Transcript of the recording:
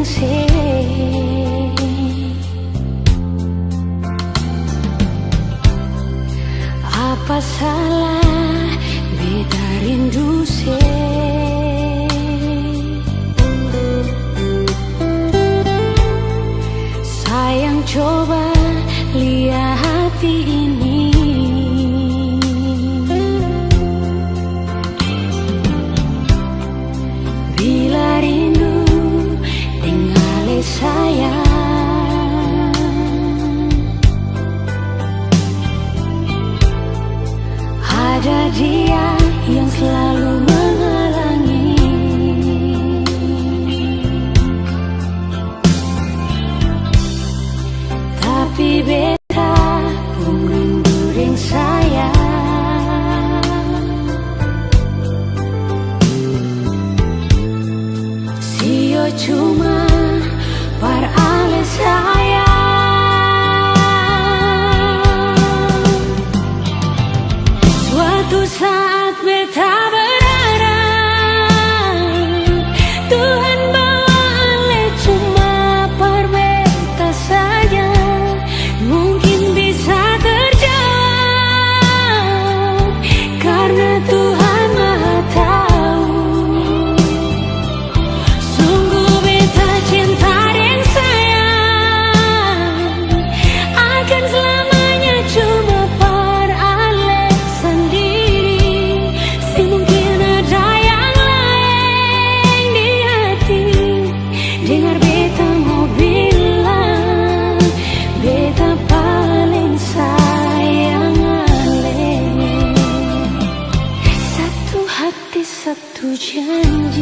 sih. Apa salah beta rindu sih? Sayang, coba lihat hati ini. Bila rindu tinggali sayang, ada dia yang selalu menghalangi. Tapi beta pun rindu ring sayang. Sio cuma perale sayang. Suatu saat beta berharap Tuhan bawa ale cuma per beta saja. Mungkin bisa terjawab karena Tuhan Maha tahu. Sungguh beta cinta dan sayang akan selamanya cuma per ale sendiri. Si mungkin ada yang lain di hati. Dengar beta mau bilang, beta paling sayang ale. Satu hati satu janji.